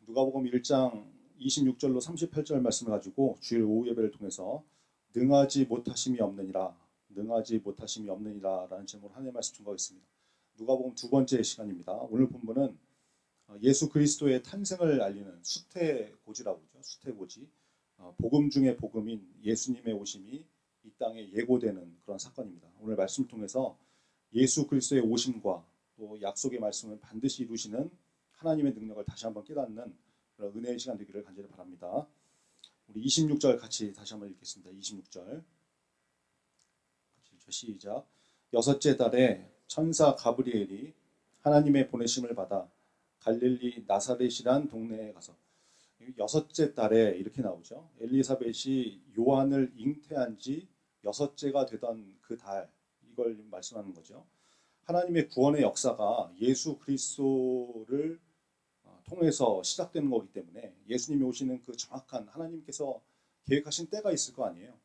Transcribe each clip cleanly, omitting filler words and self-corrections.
누가복음 1장 26절로 38절 말씀을 가지고 주일 오후 예배를 통해서 능하지 못하심이 없느니라, 능하지 못하심이 없느니라 라는 제목으로 하나님의 말씀 증거하겠습니다. 누가복음 두 번째 시간입니다. 오늘 본문은 예수 그리스도의 탄생을 알리는 수태고지라고 하죠. 수태고지. 복음 중의 복음인 예수님의 오심이 이 땅에 예고되는 그런 사건입니다. 오늘 말씀을 통해서 예수 그리스도의 오심과 또 약속의 말씀을 반드시 이루시는 하나님의 능력을 다시 한번 깨닫는 그런 은혜의 시간 되기를 간절히 바랍니다. 우리 26절 같이 다시 한번 읽겠습니다. 26절 시작. 여섯째 달에 천사 가브리엘이 하나님의 보내심을 받아 갈릴리 나사렛이란 동네에 가서, 여섯째 달에 이렇게 나오죠. 엘리사벳이 요한을 잉태한 지 여섯째가 되던 그 달, 이걸 말씀하는 거죠. 하나님의 구원의 역사가 예수 그리스도를 통해서 시작되는 거기 때문에 예수님이 오시는 그 정확한 하나님께서 계획하신 때가 있을 거 아니에요.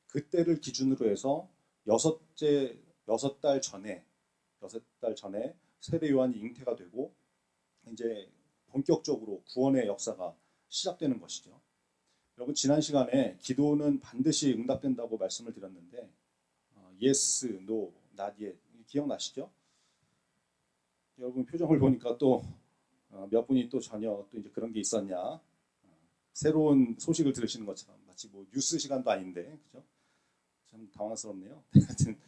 그 때를 기준으로 해서 여섯 달 전에 세례 요한이 잉태가 되고 이제 본격적으로 구원의 역사가 시작되는 것이죠. 여러분, 지난 시간에 기도는 반드시 응답된다고 말씀을 드렸는데 yes, no, not yet 기억나시죠? 여러분 표정을 보니까 또 몇 분이 또 전혀 또 이제 그런 게 있었냐, 새로운 소식을 들으시는 것처럼 마치 뭐 뉴스 시간도 아닌데, 그죠? 참 당황스럽네요. 하여튼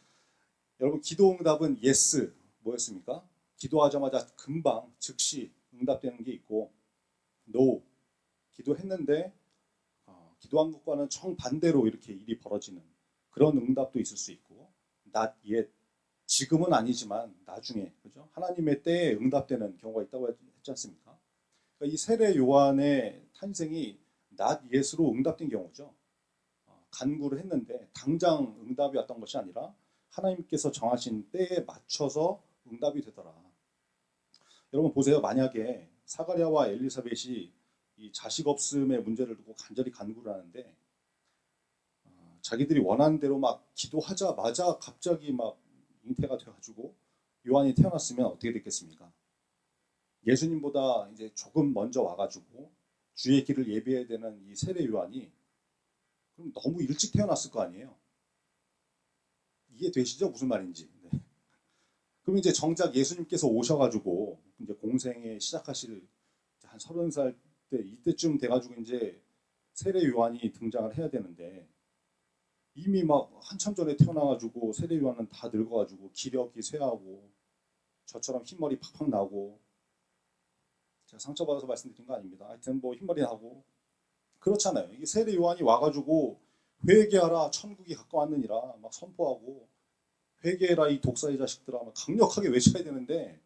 여러분, 기도 응답은 yes 뭐였습니까? 기도하자마자 금방 즉시 응답되는 게 있고, no 기도했는데 기도한 것과는 정반대로 이렇게 일이 벌어지는 그런 응답도 있을 수 있고, not yet 지금은 아니지만 나중에, 그죠? 하나님의 때에 응답되는 경우가 있다고 했지 않습니까? 그러니까 이 세례 요한의 탄생이 not yet으로 응답된 경우죠. 간구를 했는데 당장 응답이 왔던 것이 아니라 하나님께서 정하신 때에 맞춰서 응답이 되더라. 여러분 보세요. 만약에 사가랴와 엘리사벳이 이 자식 없음의 문제를 두고 간절히 간구를 하는데 자기들이 원하는 대로 막 기도하자마자 갑자기 막 잉태가 돼가지고 요한이 태어났으면 어떻게 됐겠습니까? 예수님보다 이제 조금 먼저 와가지고 주의 길을 예비해야 되는 이 세례 요한이 그럼 너무 일찍 태어났을 거 아니에요. 이해되시죠? 무슨 말인지. 네. 그럼 이제 정작 예수님께서 오셔가지고 이제 공생에 시작하실 한 30살 때 이때쯤 돼가지고 이제 세례 요한이 등장을 해야 되는데 이미 막 한참 전에 태어나가지고 세례 요한은 다 늙어가지고 기력이 쇠하고 저처럼 흰머리 팍팍 나고, 제가 상처받아서 말씀드린 거 아닙니다. 하여튼 뭐 흰머리 나고 그렇잖아요. 이게 세례 요한이 와가지고 회개하라 천국이 가까웠느니라 막 선포하고 회개해라 이 독사의 자식들아 막 강력하게 외쳐야 되는데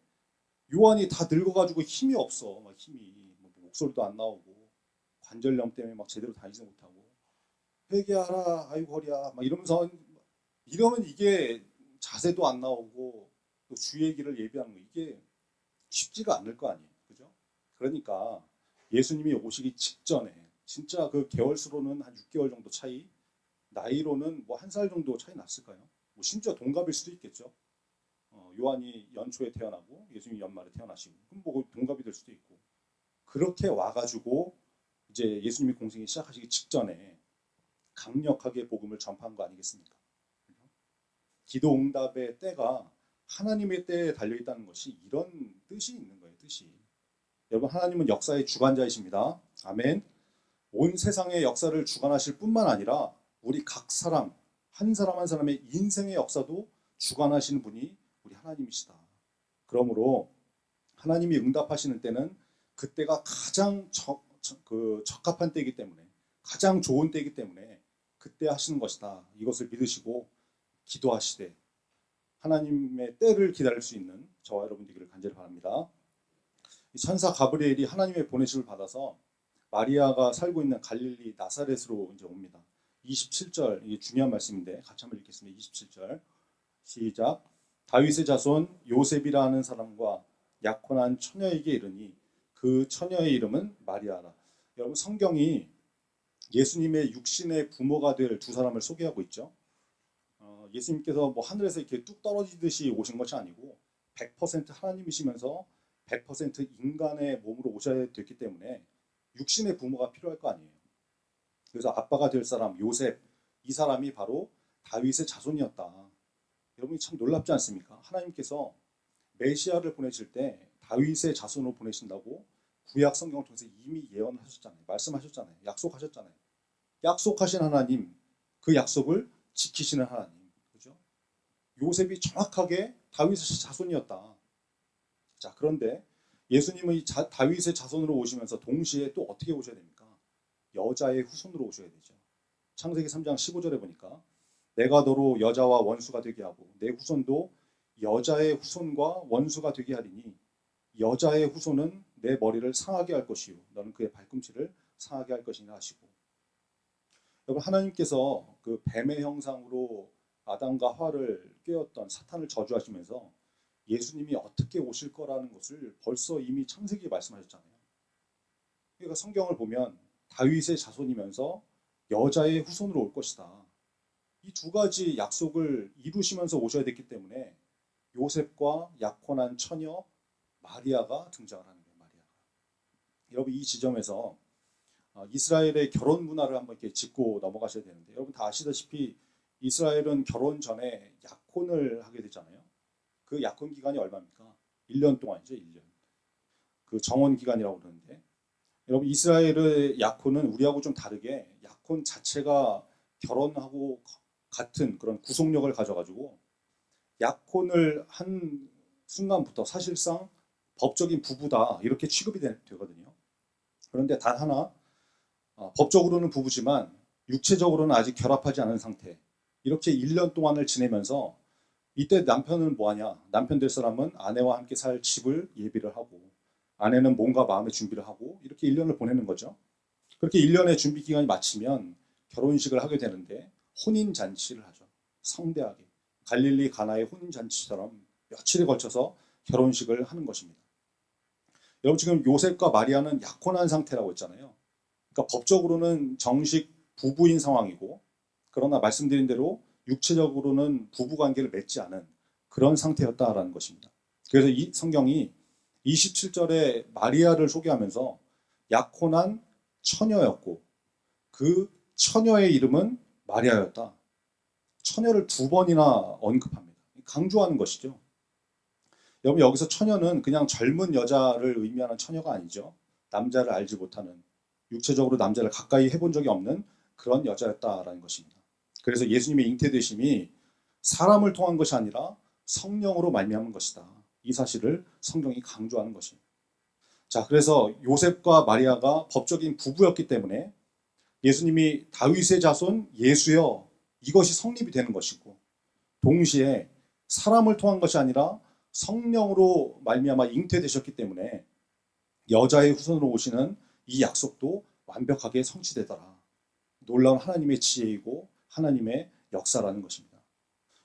요한이 다 늙어가지고 힘이 없어. 막 힘이 목소리도 안 나오고 관절염 때문에 막 제대로 다니지 못하고 회개하라 아이고 허리야 막 이러면서, 이러면 이게 자세도 안 나오고 또 주의 길을 예비하는 거 이게 쉽지가 않을 거 아니에요. 그죠? 그러니까 예수님이 오시기 직전에 진짜 그 개월수로는 한 6개월 정도 차이, 나이로는 뭐 1살 정도 차이 났을까요? 뭐 심지어 동갑일 수도 있겠죠. 요한이 연초에 태어나고 예수님이 연말에 태어나시고 그럼 뭐 동갑이 될 수도 있고, 그렇게 와가지고 이제 예수님이 공생이 시작하시기 직전에 강력하게 복음을 전파한 거 아니겠습니까? 기도 응답의 때가 하나님의 때에 달려있다는 것이 이런 뜻이 있는 거예요. 뜻이. 여러분, 하나님은 역사의 주관자이십니다. 아멘. 온 세상의 역사를 주관하실 뿐만 아니라 우리 각 사람 한 사람 한 사람의 인생의 역사도 주관하시는 분이 우리 하나님이시다. 그러므로 하나님이 응답하시는 때는 그때가 가장 적합한 때이기 때문에, 가장 좋은 때이기 때문에 그때 하시는 것이다. 이것을 믿으시고 기도하시되 하나님의 때를 기다릴 수 있는 저와 여러분 되기를 간절히 바랍니다. 천사 가브리엘이 하나님의 보내심을 받아서 마리아가 살고 있는 갈릴리 나사렛으로 이제 옵니다. 27절, 이게 중요한 말씀인데 같이 한번 읽겠습니다. 27절 시작. 다윗의 자손 요셉이라 하는 사람과 약혼한 처녀에게 이르니 그 처녀의 이름은 마리아라. 여러분, 성경이 예수님의 육신의 부모가 될 두 사람을 소개하고 있죠. 예수님께서 뭐 하늘에서 이렇게 뚝 떨어지듯이 오신 것이 아니고 100% 하나님이시면서 100% 인간의 몸으로 오셔야 됐기 때문에 육신의 부모가 필요할 거 아니에요. 그래서 아빠가 될 사람 요셉, 이 사람이 바로 다윗의 자손이었다. 여러분이 참 놀랍지 않습니까? 하나님께서 메시아를 보내실 때 다윗의 자손으로 보내신다고 구약 성경을 통해서 이미 예언하셨잖아요. 말씀하셨잖아요. 약속하셨잖아요. 약속하신 하나님, 그 약속을 지키시는 하나님. 그죠? 요셉이 정확하게 다윗의 자손이었다. 자, 그런데 예수님은 다윗의 자손으로 오시면서 동시에 또 어떻게 오셔야 됩니까? 여자의 후손으로 오셔야 되죠. 창세기 3장 15절에 보니까 내가 너로 여자와 원수가 되게 하고 내 후손도 여자의 후손과 원수가 되게 하리니 여자의 후손은 내 머리를 상하게 할 것이요 너는 그의 발꿈치를 상하게 할 것이냐 하시고, 여러분 하나님께서 그 뱀의 형상으로 아담과 하와를 꾀었던 사탄을 저주하시면서 예수님이 어떻게 오실 거라는 것을 벌써 이미 창세기에 말씀하셨잖아요. 그러니까 성경을 보면 다윗의 자손이면서 여자의 후손으로 올 것이다. 이 두 가지 약속을 이루시면서 오셔야 됐기 때문에 요셉과 약혼한 처녀 마리아가 등장을 하는 거예요. 마리아가. 여러분 이 지점에서 이스라엘의 결혼 문화를 한번 이렇게 짚고 넘어가셔야 되는데, 여러분 다 아시다시피 이스라엘은 결혼 전에 약혼을 하게 되잖아요. 그 약혼 기간이 얼마입니까? 1년 동안이죠. 1년. 그 정혼 기간이라고 그러는데, 여러분 이스라엘의 약혼은 우리하고 좀 다르게 약혼 자체가 결혼하고 같은 그런 구속력을 가져가지고 약혼을 한 순간부터 사실상 법적인 부부다 이렇게 취급이 되거든요. 그런데 단 하나, 법적으로는 부부지만 육체적으로는 아직 결합하지 않은 상태, 이렇게 1년 동안을 지내면서 이때 남편은 뭐하냐, 남편 될 사람은 아내와 함께 살 집을 예비를 하고 아내는 몸과 마음의 준비를 하고 이렇게 1년을 보내는 거죠. 그렇게 1년의 준비 기간이 마치면 결혼식을 하게 되는데 혼인잔치를 하죠. 성대하게 갈릴리 가나의 혼인잔치처럼 며칠에 걸쳐서 결혼식을 하는 것입니다. 여러분 지금 요셉과 마리아는 약혼한 상태라고 했잖아요. 그러니까 법적으로는 정식 부부인 상황이고, 그러나 말씀드린 대로 육체적으로는 부부관계를 맺지 않은 그런 상태였다라는 것입니다. 그래서 이 성경이 27절에 마리아를 소개하면서 약혼한 처녀였고 그 처녀의 이름은 마리아였다. 처녀를 두 번이나 언급합니다. 강조하는 것이죠. 여러분 여기서 처녀는 그냥 젊은 여자를 의미하는 처녀가 아니죠. 남자를 알지 못하는, 육체적으로 남자를 가까이 해본 적이 없는 그런 여자였다라는 것입니다. 그래서 예수님의 잉태되심이 사람을 통한 것이 아니라 성령으로 말미암은 것이다. 이 사실을 성경이 강조하는 것입니다. 자, 그래서 요셉과 마리아가 법적인 부부였기 때문에 예수님이 다윗의 자손 예수여, 이것이 성립이 되는 것이고, 동시에 사람을 통한 것이 아니라 성령으로 말미암아 잉태되셨기 때문에 여자의 후손으로 오시는 이 약속도 완벽하게 성취되더라. 놀라운 하나님의 지혜이고 하나님의 역사라는 것입니다.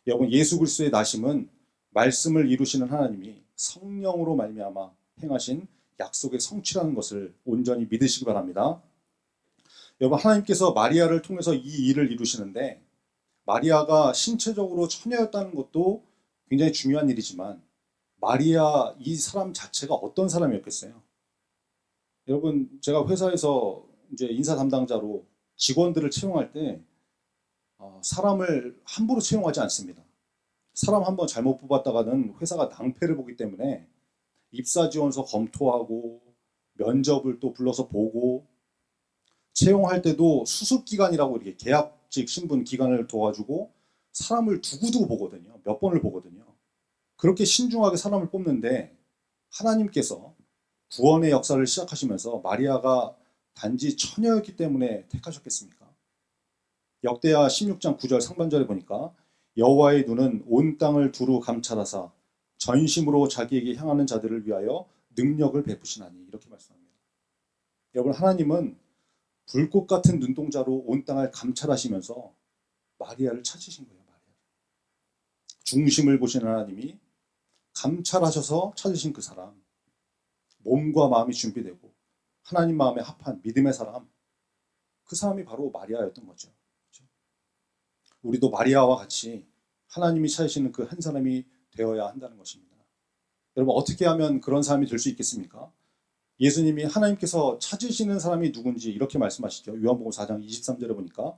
여러분 예수 그리스도의 나심은 말씀을 이루시는 하나님이 성령으로 말미암아 행하신 약속의 성취라는 것을 온전히 믿으시기 바랍니다. 여러분 하나님께서 마리아를 통해서 이 일을 이루시는데, 마리아가 신체적으로 처녀였다는 것도 굉장히 중요한 일이지만 마리아 이 사람 자체가 어떤 사람이었겠어요? 여러분 제가 회사에서 이제 인사 담당자로 직원들을 채용할 때 사람을 함부로 채용하지 않습니다. 사람 한번 잘못 뽑았다가는 회사가 낭패를 보기 때문에 입사 지원서 검토하고 면접을 또 불러서 보고, 채용할 때도 수습 기간이라고 이렇게 계약직 신분 기간을 둬가지고 사람을 두고두고 보거든요. 몇 번을 보거든요. 그렇게 신중하게 사람을 뽑는데 하나님께서 구원의 역사를 시작하시면서 마리아가 단지 처녀였기 때문에 택하셨겠습니까? 역대하 16장 9절 상반절에 보니까 여호와의 눈은 온 땅을 두루 감찰하사 전심으로 자기에게 향하는 자들을 위하여 능력을 베푸시나니, 이렇게 말씀합니다. 여러분 하나님은 불꽃 같은 눈동자로 온 땅을 감찰하시면서 마리아를 찾으신 거예요. 마리아. 중심을 보시는 하나님이 감찰하셔서 찾으신 그 사람, 몸과 마음이 준비되고 하나님 마음에 합한 믿음의 사람, 그 사람이 바로 마리아였던 거죠. 그렇죠? 우리도 마리아와 같이 하나님이 찾으시는 그 한 사람이 되어야 한다는 것입니다. 여러분 어떻게 하면 그런 사람이 될 수 있겠습니까? 예수님이 하나님께서 찾으시는 사람이 누군지 이렇게 말씀하시죠. 요한복음 4장 23절에 보니까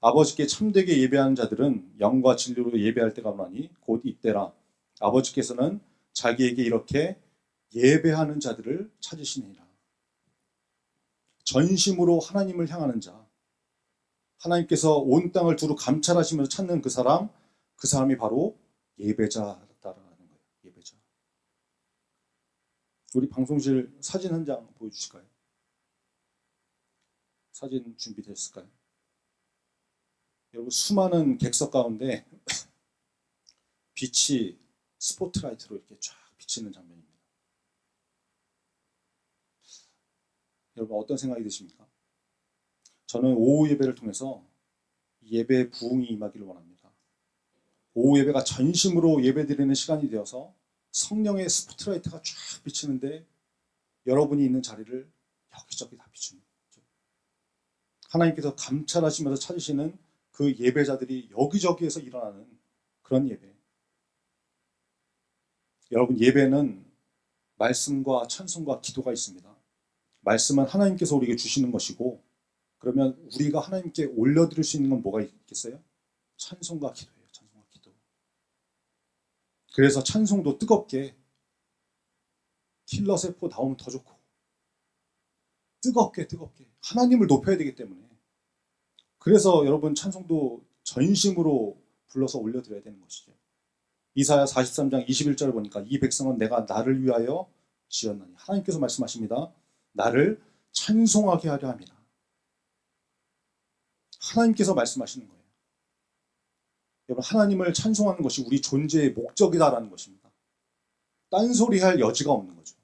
아버지께 참되게 예배하는 자들은 영과 진리로 예배할 때가 오나니 곧 이때라. 아버지께서는 자기에게 이렇게 예배하는 자들을 찾으시니라. 전심으로 하나님을 향하는 자, 하나님께서 온 땅을 두루 감찰하시면서 찾는 그 사람이 바로 예배자라는 거예요. 예배자. 우리 방송실 사진 한 장 보여주실까요? 사진 준비됐을까요? 여러분, 수많은 객석 가운데 빛이 스포트라이트로 이렇게 쫙 비치는 장면입니다. 여러분, 어떤 생각이 드십니까? 저는 오후 예배를 통해서 예배의 부흥이 임하기를 원합니다. 오후 예배가 전심으로 예배드리는 시간이 되어서 성령의 스포트라이트가 쫙 비치는데 여러분이 있는 자리를 여기저기 다 비추는 거죠. 하나님께서 감찰하시면서 찾으시는 그 예배자들이 여기저기에서 일어나는 그런 예배. 여러분, 예배는 말씀과 찬송과 기도가 있습니다. 말씀은 하나님께서 우리에게 주시는 것이고, 그러면 우리가 하나님께 올려드릴 수 있는 건 뭐가 있겠어요? 찬송과 기도예요. 찬송과 기도. 그래서 찬송도 뜨겁게, 킬러 세포 나오면 더 좋고, 뜨겁게 하나님을 높여야 되기 때문에, 그래서 여러분 찬송도 전심으로 불러서 올려드려야 되는 것이죠. 이사야 43장 21절을 보니까 이 백성은 내가 나를 위하여 지었나니, 하나님께서 말씀하십니다. 나를 찬송하게 하려 함이라. 하나님께서 말씀하시는 거예요. 여러분, 하나님을 찬송하는 것이 우리 존재의 목적이다라는 것입니다. 딴소리할 여지가 없는 거죠.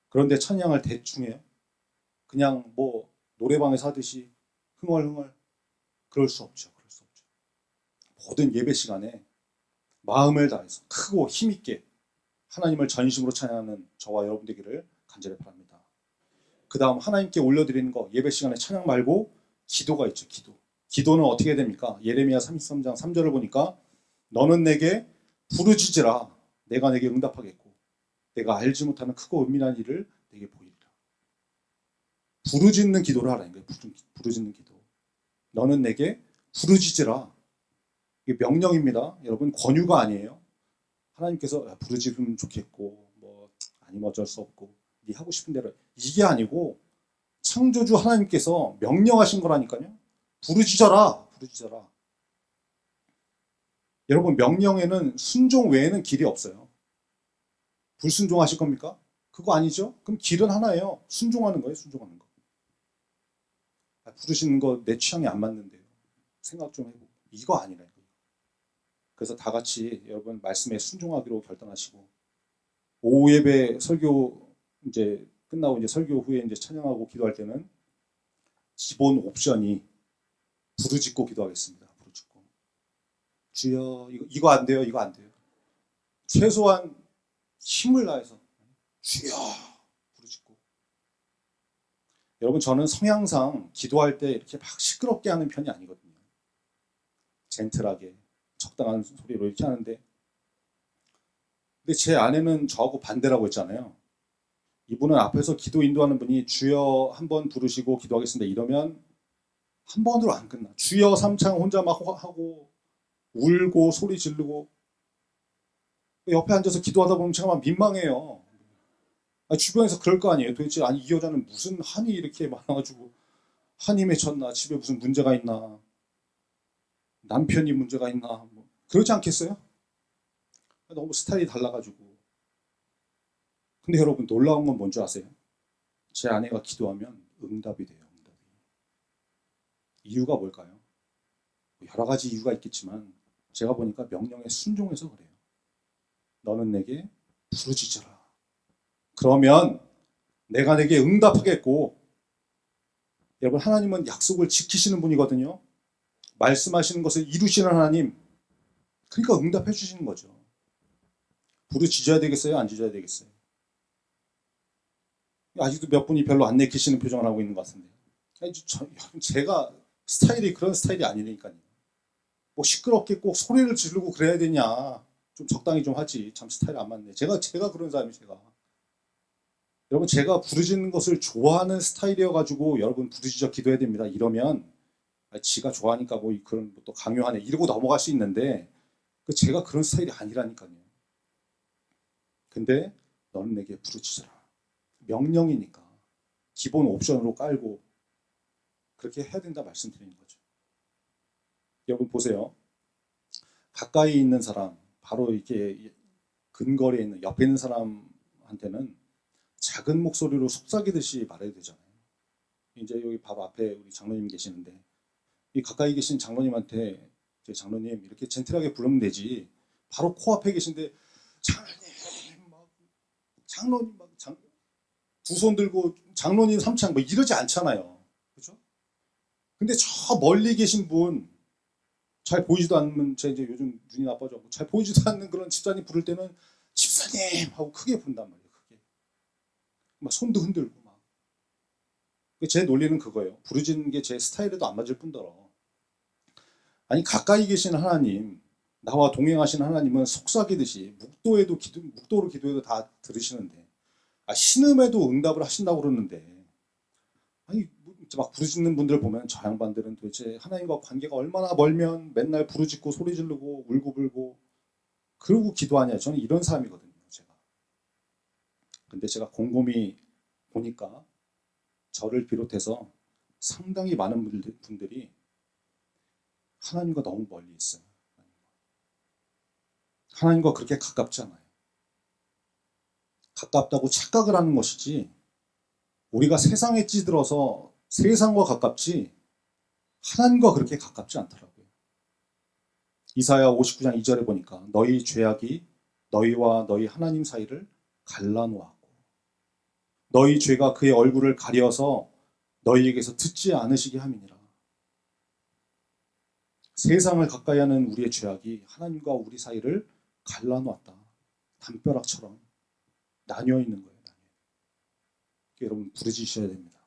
그런데 찬양을 대충 해요. 그냥 뭐 노래방에서 하듯이 흥얼흥얼, 그럴 수 없죠. 모든 예배 시간에 마음을 다해서 크고 힘있게 하나님을 전심으로 찬양하는 저와 여러분 되기를 간절히 바랍니다. 그 다음 하나님께 올려드리는 거, 예배 시간에 찬양 말고 기도가 있죠. 기도는 어떻게 됩니까? 예레미야 33장 3절을 보니까 너는 내게 부르짖으라. 내가 내게 응답하겠고 내가 알지 못하는 크고 은밀한 일을 내게 보이리라. 부르짖는 기도를 하라는 거예요. 부르짖는 기도. 너는 내게 부르짖으라. 이게 명령입니다. 여러분, 권유가 아니에요. 하나님께서 부르짖으면 좋겠고 뭐 아니면 어쩔 수 없고 네 하고 싶은 대로, 이게 아니고 창조주 하나님께서 명령하신 거라니까요. 부르짖어라. 여러분, 명령에는 순종 외에는 길이 없어요. 불순종하실 겁니까? 그거 아니죠? 그럼 길은 하나예요. 순종하는 거예요. 순종하는 거. 부르시는 거 내 취향에 안 맞는데요. 생각 좀 해보고. 이거 아니라. 그래서 다 같이 여러분 말씀에 순종하기로 결단하시고, 오후 예배 설교 이제 끝나고 이제 설교 후에 이제 찬양하고 기도할 때는 기본 옵션이 부르짖고 기도하겠습니다. 부르짖고. 주여, 이거 안 돼요. 이거 안 돼요. 최소한 힘을 다해서 주여 부르짖고. 여러분, 저는 성향상 기도할 때 이렇게 막 시끄럽게 하는 편이 아니거든요. 젠틀하게 적당한 소리로 이렇게 하는데, 근데 제 아내는 저하고 반대라고 했잖아요. 이분은 앞에서 기도 인도하는 분이 주여 한 번 부르시고 기도하겠습니다 이러면 한 번으로 안 끝나. 주여 삼창 혼자 막 하고 울고 소리 지르고, 옆에 앉아서 기도하다 보면 제가 막 민망해요. 주변에서 그럴 거 아니에요. 도대체 아니 이 여자는 무슨 한이 이렇게 많아가지고 한이 맺혔나, 집에 무슨 문제가 있나, 남편이 문제가 있나, 뭐 그러지 않겠어요? 너무 스타일이 달라가지고. 근데 여러분, 놀라운 건 뭔지 아세요? 제 아내가 기도하면 응답이 돼요. 응답이. 이유가 뭘까요? 여러 가지 이유가 있겠지만 제가 보니까 명령에 순종해서 그래요. 너는 내게 부르짖어라. 그러면 내가 내게 응답하겠고. 여러분, 하나님은 약속을 지키시는 분이거든요. 말씀하시는 것을 이루시는 하나님. 그러니까 응답해 주시는 거죠. 부르짖어야 되겠어요? 안 짖어야 되겠어요? 아직도 몇 분이 별로 안 내키시는 표정을 하고 있는 것 같은데. 제가 스타일이 그런 스타일이 아니니까요. 뭐 시끄럽게 꼭 소리를 지르고 그래야 되냐. 좀 적당히 좀 하지. 참 스타일 안 맞네. 제가 그런 사람이 제가. 여러분 제가 부르짖는 것을 좋아하는 스타일이어가지고 여러분 부르짖어 기도해야 됩니다. 이러면 지가 좋아하니까 뭐 그런 또 강요하네 이러고 넘어갈 수 있는데 제가 그런 스타일이 아니라니까요. 근데 너는 내게 부르짖어라. 명령이니까 기본 옵션으로 깔고 그렇게 해야 된다 말씀드리는 거죠. 여러분 보세요. 가까이 있는 사람, 바로 이렇게 근거리에 있는 옆에 있는 사람한테는 작은 목소리로 속삭이듯이 말해야 되잖아요. 이제 여기 바로 앞에 우리 장로님 계시는데 이 가까이 계신 장로님한테 장로님 이렇게 젠틀하게 부르면 되지. 바로 코앞에 계신데 장로님 막 장로님 막 두 손 들고 장로님 삼창 뭐 이러지 않잖아요. 그렇죠? 근데 저 멀리 계신 분 잘 보이지도 않는 제 이제 요즘 눈이 나빠져 잘 보이지도 않는 그런 집사님 부를 때는 집사님 하고 크게 부른단 말이에요. 크게 막 손도 흔들고 막. 제 논리는 그거예요. 부르짖는 게 제 스타일에도 안 맞을 뿐더러 아니 가까이 계신 하나님 나와 동행하시는 하나님은 속삭이듯이 묵도로 기도해도 다 들으시는데 신음에도 응답을 하신다고 그러는데 아니 막 부르짖는 분들 보면 저 양반들은 도대체 하나님과 관계가 얼마나 멀면 맨날 부르짖고 소리 지르고 울고불고 그러고 기도하냐. 저는 이런 사람이거든요. 제가. 근데 제가 곰곰이 보니까 저를 비롯해서 상당히 많은 분들이 하나님과 너무 멀리 있어요. 하나님과 그렇게 가깝지 않아요. 가깝다고 착각을 하는 것이지 우리가 세상에 찌들어서 세상과 가깝지 하나님과 그렇게 가깝지 않더라고요. 이사야 59장 2절에 보니까 너희 죄악이 너희와 너희 하나님 사이를 갈라놓았고 너희 죄가 그의 얼굴을 가려서 너희에게서 듣지 않으시게 함이니라. 세상을 가까이 하는 우리의 죄악이 하나님과 우리 사이를 갈라놓았다. 담벼락처럼 나뉘어 있는 거예요. 여러분 부르짖으셔야 됩니다.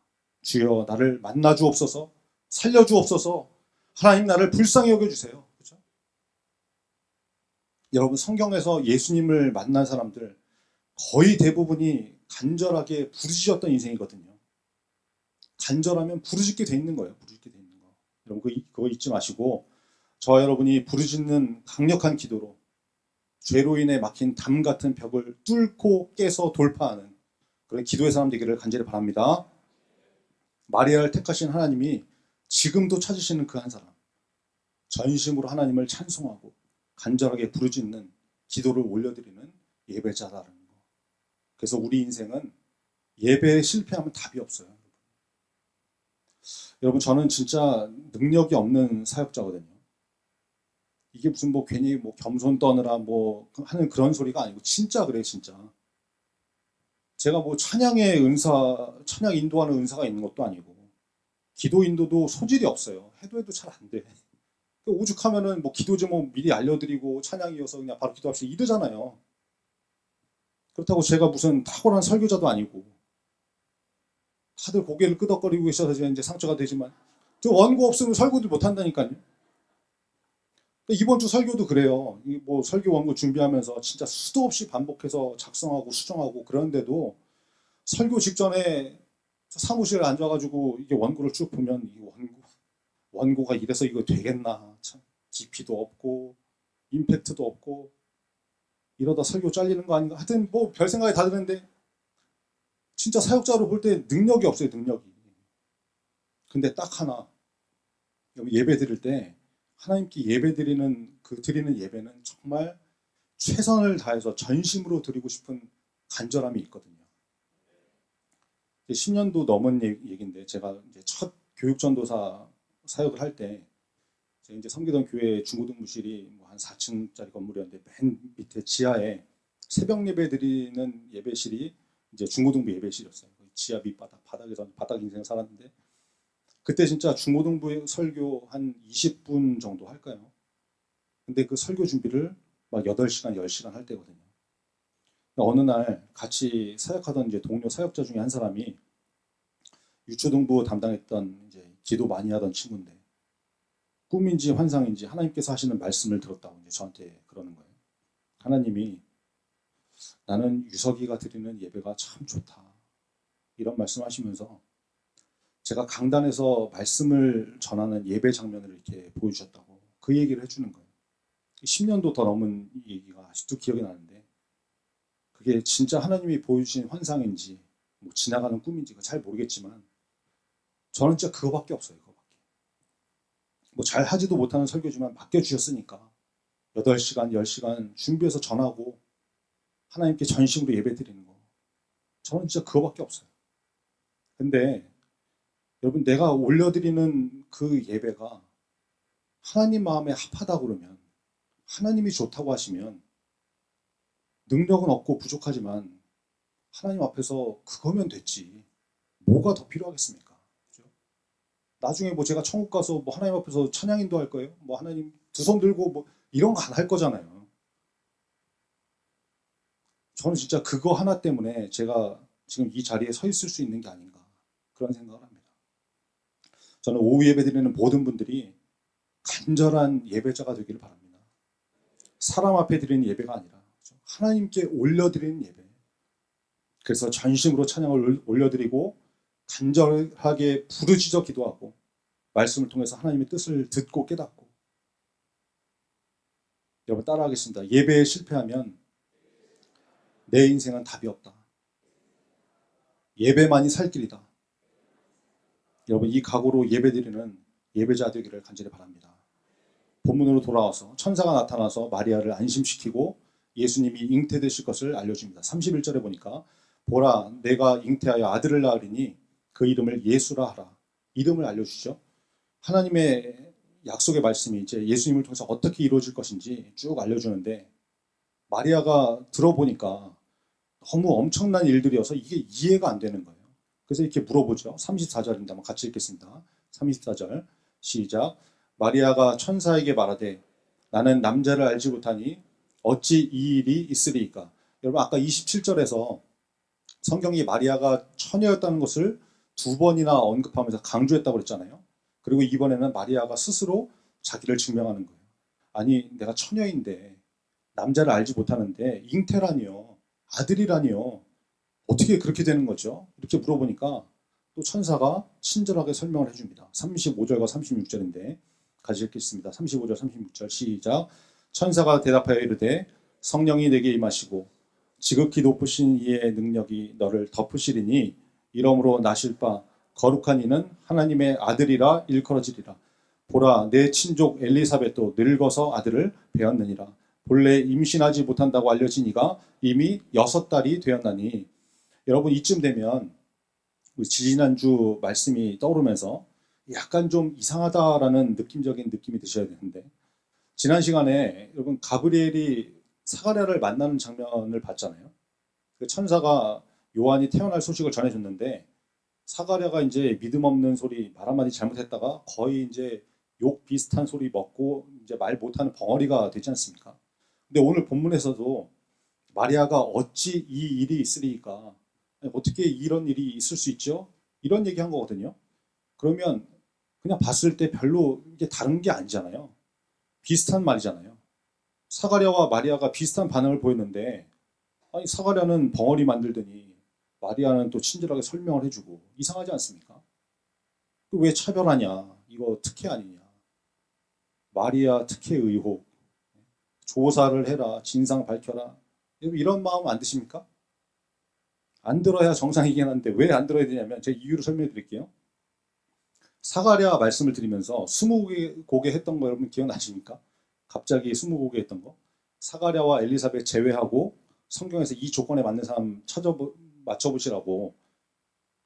주여 나를 만나 주옵소서, 살려 주옵소서. 하나님 나를 불쌍히 여겨 주세요. 그렇죠? 여러분 성경에서 예수님을 만난 사람들 거의 대부분이 간절하게 부르짖었던 인생이거든요. 간절하면 부르짖게 돼 있는 거예요. 부르짖게 돼 있는 거. 여러분 그거 잊지 마시고 저와 여러분이 부르짖는 강력한 기도로 죄로 인해 막힌 담 같은 벽을 뚫고 깨서 돌파하는 그런 기도의 사람 되기를 간절히 바랍니다. 마리아를 택하신 하나님이 지금도 찾으시는 그 한 사람, 전심으로 하나님을 찬송하고 간절하게 부르짖는 기도를 올려드리는 예배자라는 거. 그래서 우리 인생은 예배에 실패하면 답이 없어요. 여러분 저는 진짜 능력이 없는 사역자거든요. 이게 무슨 뭐 괜히 뭐 겸손 떠느라 뭐 하는 그런 소리가 아니고 진짜 그래요. 진짜 제가 뭐 찬양의 은사, 찬양 인도하는 은사가 있는 것도 아니고 기도 인도도 소질이 없어요. 해도 잘 안 돼. 오죽하면은 뭐 기도 제목 미리 알려드리고 찬양 이어서 그냥 바로 기도합시다 이러잖아요. 그렇다고 제가 무슨 탁월한 설교자도 아니고 다들 고개를 끄덕거리고 계셔서 이제 상처가 되지만 저 원고 없으면 설교도 못 한다니까요. 이번 주 설교도 그래요. 뭐 설교 원고 준비하면서 진짜 수도 없이 반복해서 작성하고 수정하고 그런데도 설교 직전에 사무실에 앉아가지고 이게 원고를 쭉 보면 이 원고가 이래서 이거 되겠나. 참 깊이도 없고 임팩트도 없고 이러다 설교 잘리는 거 아닌가. 하여튼 뭐 별 생각이 다 드는데 진짜 사역자로 볼 때 능력이 없어요. 능력이. 근데 딱 하나 예배 드릴 때 하나님께 예배 드리는 예배는 정말 최선을 다해서 전심으로 드리고 싶은 간절함이 있거든요. 10년도 넘은 얘기인데 제가 이제 첫 교육전도사 사역을 할 때 제가 이제 섬기던 교회 중고등부실이 뭐 한 4층짜리 건물이었는데 맨 밑에 지하에 새벽 예배 드리는 예배실이 이제 중고등부 예배실이었어요. 지하 밑바닥 바닥에서 바닥 인생 살았는데 그때 진짜 중고등부 설교 한 20분 정도 할까요? 근데 그 설교 준비를 막 8시간, 10시간 할 때거든요. 어느 날 같이 사역하던 이제 동료 사역자 중에 한 사람이 유초등부 담당했던 이제 기도 많이 하던 친구인데 꿈인지 환상인지 하나님께서 하시는 말씀을 들었다고 이제 저한테 그러는 거예요. 하나님이 나는 유석이가 드리는 예배가 참 좋다. 이런 말씀하시면서 제가 강단에서 말씀을 전하는 예배 장면을 이렇게 보여주셨다고 그 얘기를 해주는 거예요. 10년도 더 넘은 이 얘기가 아직도 기억이 나는데 그게 진짜 하나님이 보여주신 환상인지 뭐 지나가는 꿈인지 잘 모르겠지만 저는 진짜 그거밖에 없어요. 그거밖에. 뭐 잘 하지도 못하는 설교지만 맡겨주셨으니까 8시간, 10시간 준비해서 전하고 하나님께 전심으로 예배 드리는 거. 저는 진짜 그거밖에 없어요. 근데 여러분 내가 올려드리는 그 예배가 하나님 마음에 합하다고 그러면 하나님이 좋다고 하시면 능력은 없고 부족하지만 하나님 앞에서 그거면 됐지. 뭐가 더 필요하겠습니까? 그죠? 나중에 뭐 제가 천국 가서 뭐 하나님 앞에서 찬양 인도할 거예요? 뭐 하나님 두 손 들고 뭐 이런 거 안 할 거잖아요. 저는 진짜 그거 하나 때문에 제가 지금 이 자리에 서 있을 수 있는 게 아닌가 그런 생각을 합니다. 저는 오후 예배 드리는 모든 분들이 간절한 예배자가 되기를 바랍니다. 사람 앞에 드리는 예배가 아니라 하나님께 올려드리는 예배. 그래서 전심으로 찬양을 올려드리고 간절하게 부르짖어 기도하고 말씀을 통해서 하나님의 뜻을 듣고 깨닫고. 여러분 따라하겠습니다. 예배에 실패하면 내 인생은 답이 없다. 예배만이 살 길이다. 여러분 이 각오로 예배드리는 예배자 되기를 간절히 바랍니다. 본문으로 돌아와서 천사가 나타나서 마리아를 안심시키고 예수님이 잉태되실 것을 알려줍니다. 31절에 보니까 보라 내가 잉태하여 아들을 낳으리니 그 이름을 예수라 하라. 이름을 알려주죠. 하나님의 약속의 말씀이 이제 예수님을 통해서 어떻게 이루어질 것인지 쭉 알려주는데 마리아가 들어보니까 너무 엄청난 일들이어서 이게 이해가 안 되는 거예요. 그래서 이렇게 물어보죠. 34절입니다. 한번 같이 읽겠습니다. 34절 시작. 마리아가 천사에게 말하되 나는 남자를 알지 못하니 어찌 이 일이 있으리이까. 여러분 아까 27절에서 성경이 마리아가 처녀였다는 것을 2번이나 언급하면서 강조했다고 그랬잖아요. 그리고 이번에는 마리아가 스스로 자기를 증명하는 거예요. 아니 내가 처녀인데 남자를 알지 못하는데 잉태라니요. 아들이라니요. 어떻게 그렇게 되는 거죠? 이렇게 물어보니까 또 천사가 친절하게 설명을 해줍니다. 35절과 36절인데 같이 읽겠습니다. 35절 36절 시작. 천사가 대답하여 이르되 성령이 내게 임하시고 지극히 높으신 이의 능력이 너를 덮으시리니 이러므로 나실 바 거룩한 이는 하나님의 아들이라 일컬어지리라. 보라 내 친족 엘리사벳도 늙어서 아들을 배었느니라. 본래 임신하지 못한다고 알려진 이가 이미 6달이 되었나니. 여러분 이쯤 되면 지지난주 말씀이 떠오르면서 약간 좀 이상하다라는 느낌적인 느낌이 드셔야 되는데 지난 시간에 여러분 가브리엘이 사가랴를 만나는 장면을 봤잖아요. 그 천사가 요한이 태어날 소식을 전해줬는데 사가랴가 이제 믿음 없는 소리 말 한마디 잘못했다가 거의 이제 욕 비슷한 소리 먹고 이제 말 못하는 벙어리가 되지 않습니까? 근데 오늘 본문에서도 마리아가 어찌 이 일이 있으리까? 어떻게 이런 일이 있을 수 있죠? 이런 얘기 한 거거든요. 그러면 그냥 봤을 때 별로 이게 다른 게 아니잖아요. 비슷한 말이잖아요. 사가랴와 마리아가 비슷한 반응을 보였는데 아니 사가랴는 벙어리 만들더니 마리아는 또 친절하게 설명을 해주고 이상하지 않습니까? 왜 차별하냐? 이거 특혜 아니냐? 마리아 특혜 의혹 조사를 해라 진상 밝혀라 이런 마음 안 드십니까? 안 들어야 정상이긴 한데 왜 안 들어야 되냐면 제가 이유를 설명해 드릴게요. 사가랴 말씀을 드리면서 스무고개 했던 거 여러분 기억나십니까? 갑자기 스무고개 했던 거. 사가랴와 엘리사벳 제외하고 성경에서 이 조건에 맞는 사람 맞춰보시라고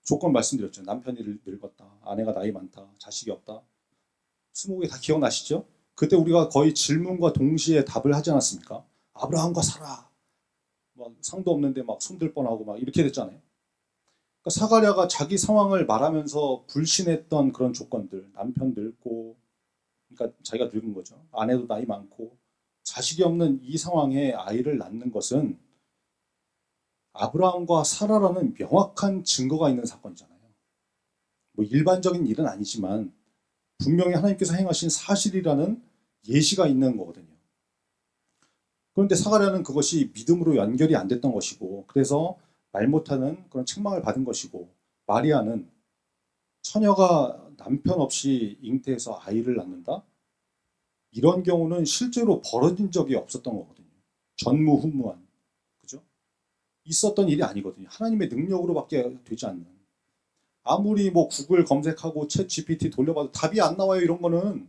조건 말씀드렸죠. 남편이 늙었다. 아내가 나이 많다. 자식이 없다. 스무고개 다 기억나시죠? 그때 우리가 거의 질문과 동시에 답을 하지 않았습니까? 아브라함과 사라. 막 상도 없는데 막 손들 뻔하고 막 이렇게 됐잖아요. 그러니까 사가랴가 자기 상황을 말하면서 불신했던 그런 조건들, 남편 늙고, 그러니까 자기가 늙은 거죠. 아내도 나이 많고, 자식이 없는 이 상황에 아이를 낳는 것은 아브라함과 사라라는 명확한 증거가 있는 사건이잖아요. 뭐 일반적인 일은 아니지만 분명히 하나님께서 행하신 사실이라는 예시가 있는 거거든요. 그런데 사가랴는 그것이 믿음으로 연결이 안 됐던 것이고 그래서 말 못하는 그런 책망을 받은 것이고 마리아는 처녀가 남편 없이 잉태해서 아이를 낳는다? 이런 경우는 실제로 벌어진 적이 없었던 거거든요. 전무후무한. 그죠? 있었던 일이 아니거든요. 하나님의 능력으로밖에 되지 않는. 아무리 뭐 구글 검색하고 챗 GPT 돌려봐도 답이 안 나와요. 이런 거는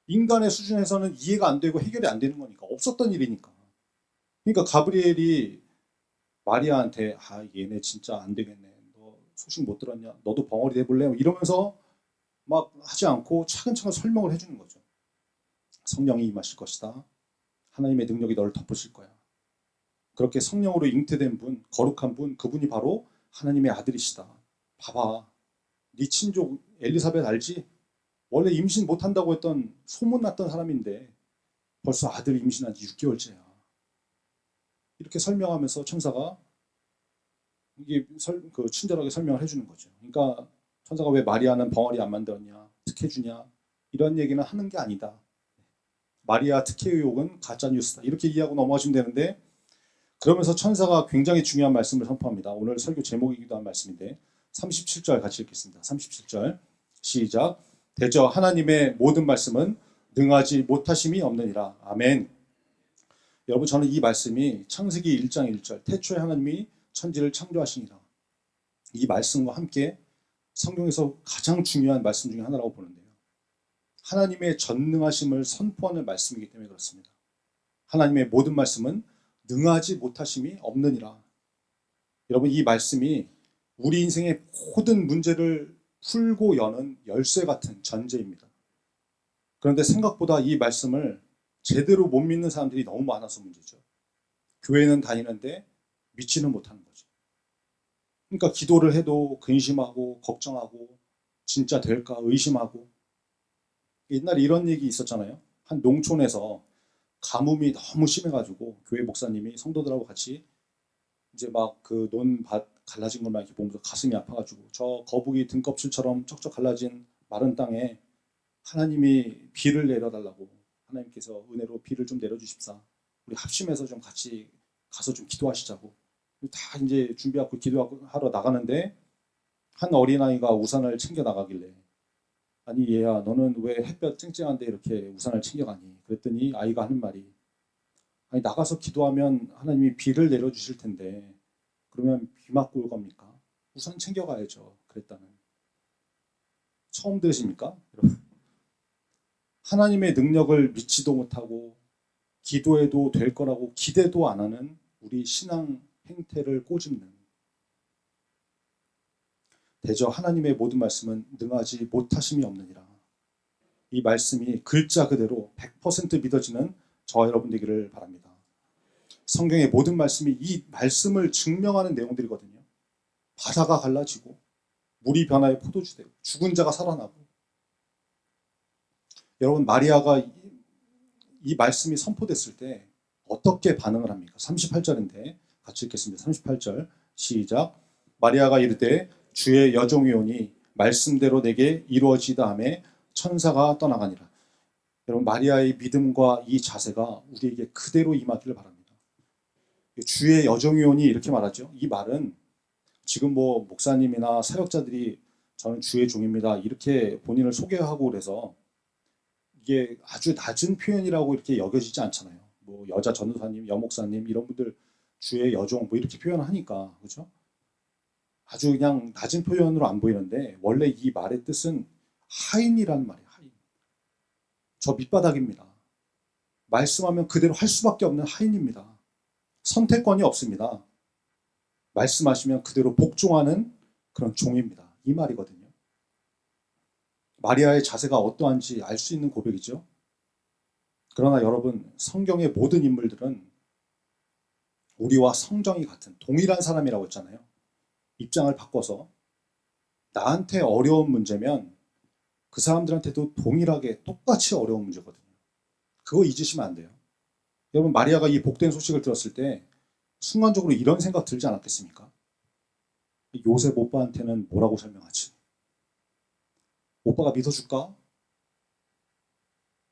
인간의 수준에서는 이해가 안 되고 해결이 안 되는 거니까. 없었던 일이니까. 그러니까 가브리엘이 마리아한테 얘네 진짜 안 되겠네. 너 소식 못 들었냐? 너도 벙어리 돼볼래? 이러면서 막 하지 않고 차근차근 설명을 해주는 거죠. 성령이 임하실 것이다. 하나님의 능력이 너를 덮으실 거야. 그렇게 성령으로 잉태된 분, 거룩한 분, 그분이 바로 하나님의 아들이시다. 봐봐. 네 친족 엘리사벳 알지? 원래 임신 못한다고 했던 소문났던 사람인데 벌써 아들 임신한 지 6개월째야. 이렇게 설명하면서 천사가 이게 친절하게 설명을 해주는 거죠. 그러니까 천사가 왜 마리아는 벙어리 안 만들었냐, 특혜주냐 이런 얘기는 하는 게 아니다. 마리아 특혜 의혹은 가짜뉴스다. 이렇게 이해하고 넘어가시면 되는데 그러면서 천사가 굉장히 중요한 말씀을 선포합니다. 오늘 설교 제목이기도 한 말씀인데 37절 같이 읽겠습니다. 37절 시작. 대저 하나님의 모든 말씀은 능하지 못하심이 없느니라. 아멘. 여러분 저는 이 말씀이 창세기 1장 1절 태초에 하나님이 천지를 창조하시니라. 이 말씀과 함께 성경에서 가장 중요한 말씀 중에 하나라고 보는데요. 하나님의 전능하심을 선포하는 말씀이기 때문에 그렇습니다. 하나님의 모든 말씀은 능하지 못하심이 없느니라. 여러분 이 말씀이 우리 인생의 모든 문제를 풀고 여는 열쇠 같은 전제입니다. 그런데 생각보다 이 말씀을 제대로 못 믿는 사람들이 너무 많아서 문제죠. 교회는 다니는데 믿지는 못하는 거죠. 그러니까 기도를 해도 근심하고 걱정하고 진짜 될까 의심하고. 옛날에 이런 얘기 있었잖아요. 한 농촌에서 가뭄이 너무 심해가지고 교회 목사님이 성도들하고 같이 이제 막 그 논밭 갈라진 것만 이렇게 보면서 가슴이 아파가지고 저 거북이 등껍질처럼 쩍쩍 갈라진 마른 땅에 하나님이 비를 내려달라고 하나님께서 은혜로 비를 좀 내려주십사. 우리 합심해서 좀 같이 가서 좀 기도하시자고. 다 이제 준비하고 기도하러 나가는데 한 어린아이가 우산을 챙겨 나가길래 아니 얘야 너는 왜 햇볕 쨍쨍한데 이렇게 우산을 챙겨가니? 그랬더니 아이가 하는 말이 아니 나가서 기도하면 하나님이 비를 내려주실 텐데 그러면 비 맞고 올 겁니까? 우산 챙겨가야죠. 그랬다는. 처음 들으십니까? 여러분. 하나님의 능력을 믿지도 못하고 기도해도 될 거라고 기대도 안 하는 우리 신앙 행태를 꼬집는 대저 하나님의 모든 말씀은 능하지 못하심이 없느니라. 이 말씀이 글자 그대로 100% 믿어지는 저와 여러분 되기를 바랍니다. 성경의 모든 말씀이 이 말씀을 증명하는 내용들이거든요. 바다가 갈라지고 물이 변하여 포도주 되고 죽은 자가 살아나고. 여러분 마리아가 이 말씀이 선포됐을 때 어떻게 반응을 합니까? 38절인데 같이 읽겠습니다. 38절 시작. 마리아가 이르되 주의 여종이오니 말씀대로 내게 이루어지다 하매 천사가 떠나가니라. 여러분 마리아의 믿음과 이 자세가 우리에게 그대로 임하기를 바랍니다. 주의 여종이오니 이렇게 말하죠. 이 말은 지금 뭐 목사님이나 사역자들이 저는 주의 종입니다 이렇게 본인을 소개하고 그래서 이게 아주 낮은 표현이라고 이렇게 여겨지지 않잖아요. 뭐 여자 전도사님, 여목사님 이런 분들 주의 여종 뭐 이렇게 표현하니까 그렇죠? 아주 그냥 낮은 표현으로 안 보이는데 원래 이 말의 뜻은 하인이라는 말이에요. 하인. 저 밑바닥입니다. 말씀하면 그대로 할 수밖에 없는 하인입니다. 선택권이 없습니다. 말씀하시면 그대로 복종하는 그런 종입니다. 이 말이거든요. 마리아의 자세가 어떠한지 알 수 있는 고백이죠. 그러나 여러분 성경의 모든 인물들은 우리와 성정이 같은 동일한 사람이라고 했잖아요. 입장을 바꿔서 나한테 어려운 문제면 그 사람들한테도 동일하게 똑같이 어려운 문제거든요. 그거 잊으시면 안 돼요. 여러분 마리아가 이 복된 소식을 들었을 때 순간적으로 이런 생각 들지 않았겠습니까? 요셉 오빠한테는 뭐라고 설명하지? 오빠가 믿어줄까?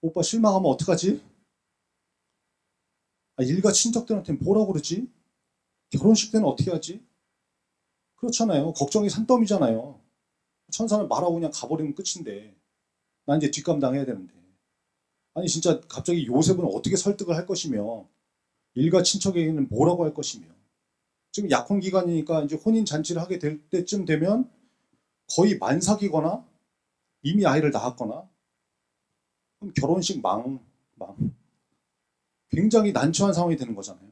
오빠 실망하면 어떡하지? 일가 친척들한테는 뭐라고 그러지? 결혼식 때는 어떻게 하지? 그렇잖아요. 걱정이 산더미잖아요. 천사는 말하고 그냥 가버리면 끝인데 난 이제 뒷감 당해야 되는데. 아니 진짜 갑자기 요셉은 어떻게 설득을 할 것이며 일가 친척에게는 뭐라고 할 것이며 지금 약혼 기간이니까 이제 혼인 잔치를 하게 될 때쯤 되면 거의 만삭이거나 이미 아이를 낳았거나 그럼 결혼식 망. 굉장히 난처한 상황이 되는 거잖아요.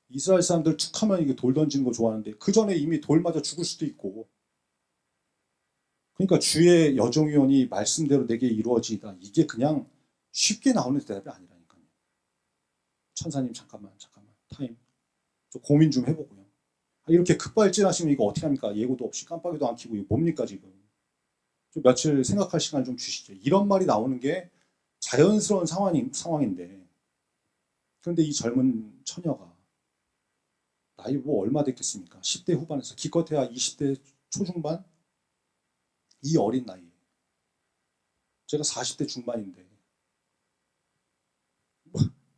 이스라엘 사람들 툭하면 이게 돌 던지는 거 좋아하는데 그 전에 이미 돌 맞아 죽을 수도 있고. 그러니까 주의 여종위원이 말씀대로 내게 이루어지이다. 이게 그냥 쉽게 나오는 대답이 아니라니까요. 천사님 잠깐만 타임. 좀 고민 좀 해보고요. 이렇게 급발진하시면 이거 어떻게 합니까? 예고도 없이 깜빡이도 안 켜고 이거 뭡니까 지금? 좀 며칠 생각할 시간 좀 주시죠. 이런 말이 나오는 게 자연스러운 상황인데 그런데 이 젊은 처녀가 나이 뭐 얼마 됐겠습니까? 10대 후반에서 기껏해야 20대 초중반? 이 어린 나이에 제가 40대 중반인데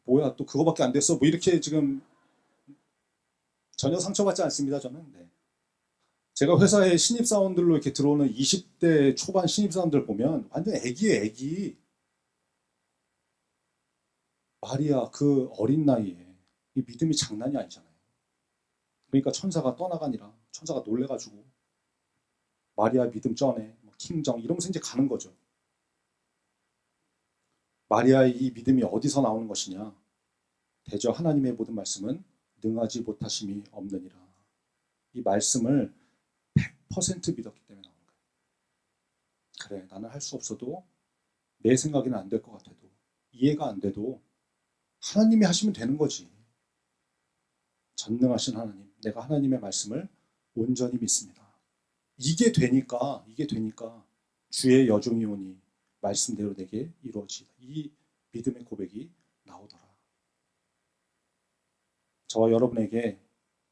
뭐야 또 그거밖에 안 됐어? 뭐 이렇게 지금 전혀 상처받지 않습니다 저는. 네. 제가 회사에 신입사원들로 이렇게 들어오는 20대 초반 신입사원들 보면 완전 애기예요 애기. 마리아 그 어린 나이에 이 믿음이 장난이 아니잖아요. 그러니까 천사가 떠나가니라 천사가 놀래가지고 마리아 믿음 쩌네 뭐 킹정 이러면서 이제 가는 거죠. 마리아의 이 믿음이 어디서 나오는 것이냐? 대저 하나님의 모든 말씀은 능하지 못하심이 없느니라. 이 말씀을 100% 믿었기 때문에 나오는 거예요. 그래 나는 할 수 없어도 내 생각에는 안 될 것 같아도 이해가 안 돼도 하나님이 하시면 되는 거지. 전능하신 하나님, 내가 하나님의 말씀을 온전히 믿습니다. 이게 되니까 주의 여종이 오니 말씀대로 내게 이루어지다. 이 믿음의 고백이 나오더라. 저와 여러분에게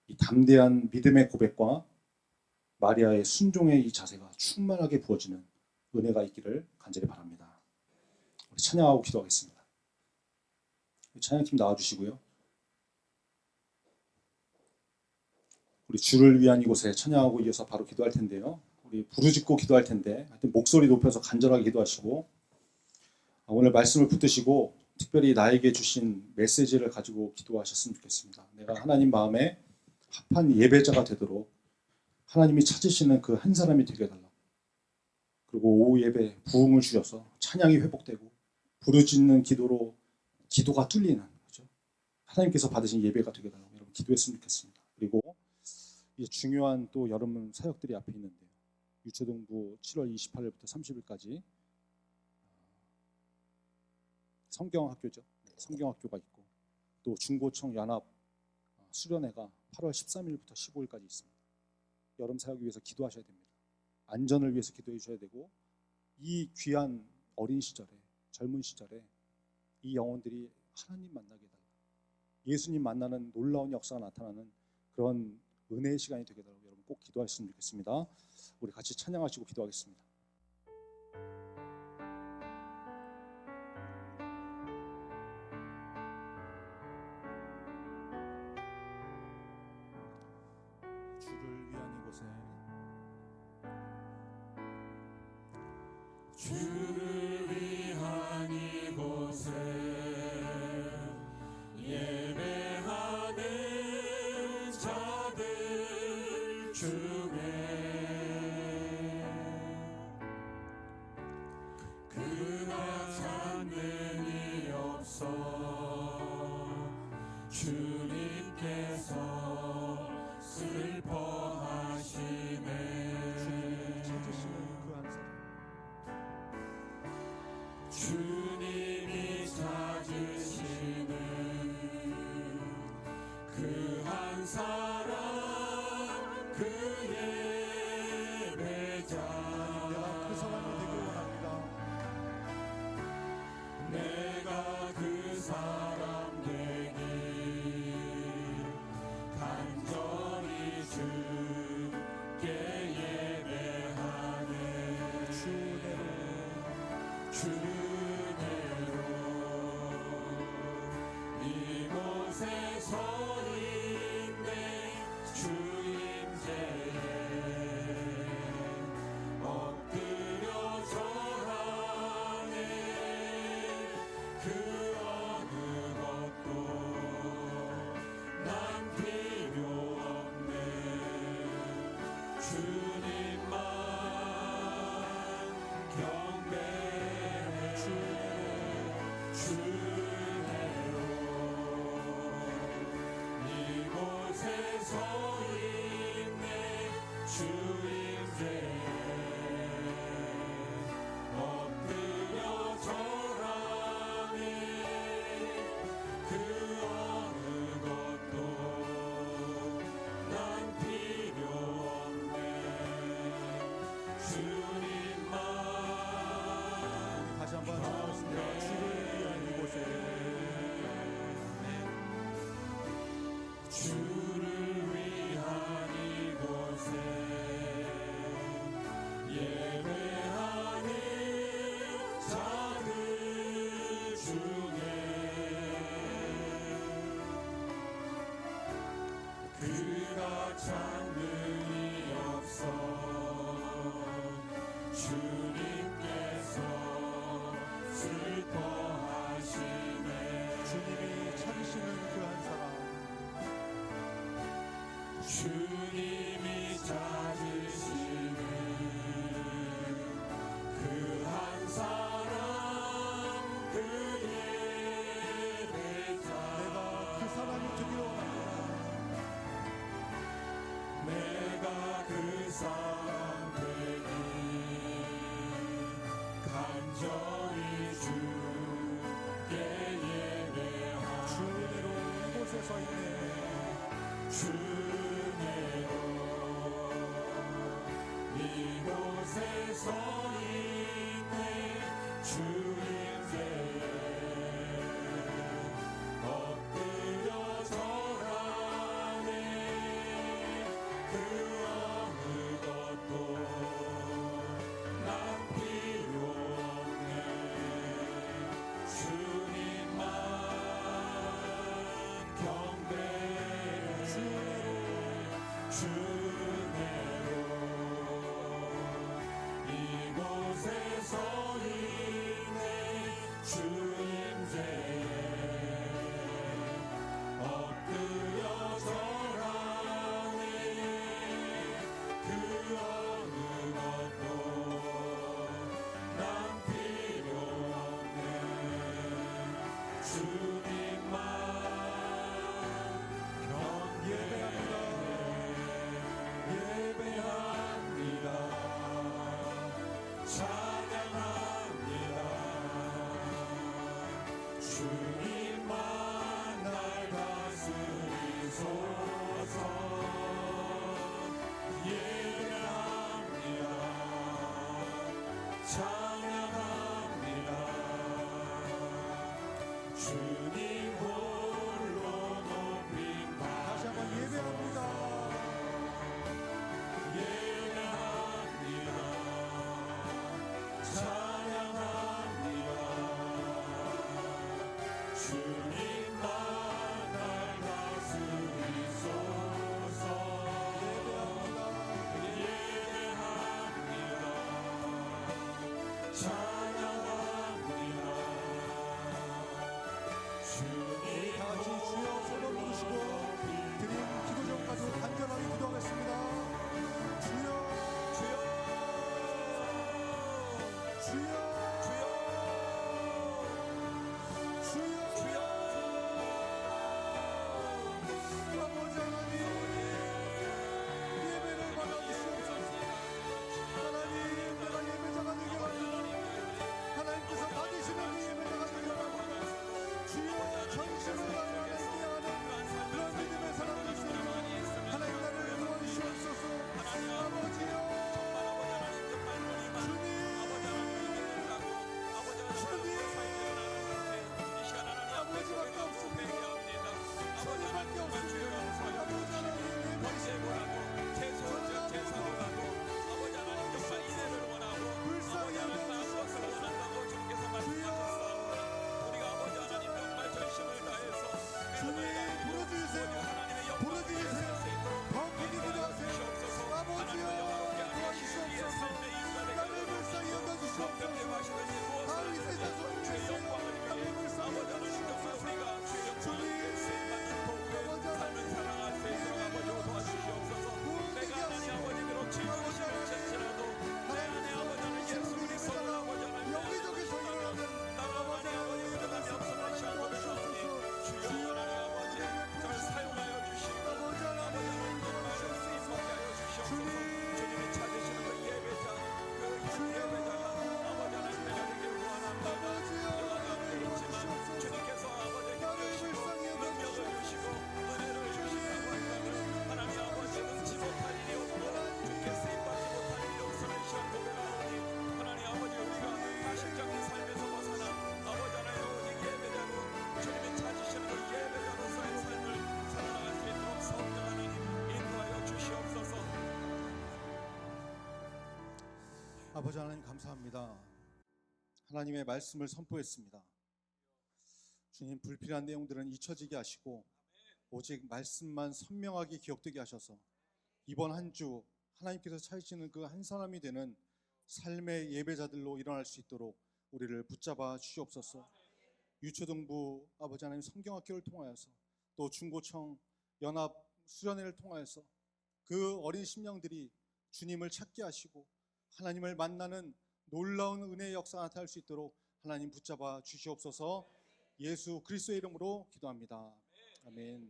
이 담대한 믿음의 고백과 마리아의 순종의 이 자세가 충만하게 부어지는 은혜가 있기를 간절히 바랍니다. 우리 찬양하고 기도하겠습니다. 찬양팀 나와주시고요. 우리 주를 위한 이곳에 찬양하고 이어서 바로 기도할 텐데요. 우리 부르짖고 기도할 텐데 하여튼 목소리 높여서 간절하게 기도하시고 오늘 말씀을 붙드시고 특별히 나에게 주신 메시지를 가지고 기도하셨으면 좋겠습니다. 내가 하나님 마음에 합한 예배자가 되도록 하나님이 찾으시는 그 한 사람이 되게 해달라고. 그리고 오후 예배 부흥을 주셔서 찬양이 회복되고 부르짖는 기도로 기도가 뚫리는 거죠. 하나님께서 받으신 예배가 되게 해달라고 여러분 기도했으면 좋겠습니다. 그리고 이제 중요한 또 여러분 사역들이 앞에 있는데요. 유초등부 7월 28일부터 30일까지 성경학교죠. 성경학교가 있고 또 중고청 연합 수련회가 8월 13일부터 15일까지 있습니다. 여름 사역을 위해서 기도하셔야 됩니다. 안전을 위해서 기도해 주셔야 되고 이 귀한 어린 시절에 젊은 시절에 이 영혼들이 하나님 만나게 해달라. 예수님 만나는 놀라운 역사가 나타나는 그런 은혜의 시간이 되게 해달라고 여러분 꼭 기도하셨으면 좋겠습니다. 우리 같이 찬양하시고 기도하겠습니다. 주를 위한 이곳에 예배하는 자들 중에 그가 찾는 이 없어 주님께서 슬퍼하시네. 주님이 찾으시는 그 한 사람 그 예배자 그 사람이 되길 원합니다. 내가 그 사람 되길 간절히 주께 예배하네. 주대로 이곳에 서 있네. 주 임재 주님만 다시 한번 나가겠습니다. 주를 위한 이곳에 주를 위한 이곳에 예배하는 자들 중에 그가 찬능이 없어 주님께서 슬퍼하시네. 주님이 찾으시는 그 한 사람, 주님이 찾으시는 그 한 사람 그 예배자 내가 그 사람이 되기를 원합니다. 내가 그 사람 되기 간절히 주께 예배하네. 주님으로 이곳에 서 있네. 주내로 이곳에 서 있네. 주인세에 엎드려 절하네. 그 어느 것도 난 필요 없네. 주님만 경배해. 주내로 이곳에 서 있네. 주임제에 엎드려 절하네. 그 어느 것도 난 필요 없네. 주님만 예배합니다. 예배합니다. 찬양합니다. 주님만 날 다스리소서. 예배합니다. 찬양합니다. 주님 홀로 높인다. 다시 한번 예배합니다. 예배합니다. 찬양합니다. 주님만 날 다스리소서. 예배합니다. 찬양합니다. 주님 다 같이 주여 손을 부르시고 드린 기도 좀 가지고 간절하게 기도하겠습니다. 주여, 주여, 주여, 주여, 주여, 아버지 하나님, 예배를 받아주시옵소서. 하나님, 내가 예배자가 되게 하시옵소서. 아버지 하나님 감사합니다. 하나님의 말씀을 선포했습니다. 주님, 불필요한 내용들은 잊혀지게 하시고 오직 말씀만 선명하게 기억되게 하셔서 이번 한 주 하나님께서 찾으시는 그 한 사람이 되는 삶의 예배자들로 일어날 수 있도록 우리를 붙잡아 주시옵소서. 유초등부 아버지 하나님 성경학교를 통하여서 또 중고청 연합 수련회를 통하여서 그 어린 심령들이 주님을 찾게 하시고 하나님을 만나는 놀라운 은혜의 역사가 나타날 수 있도록 하나님 붙잡아 주시옵소서. 예수 그리스도의 이름으로 기도합니다. 아멘.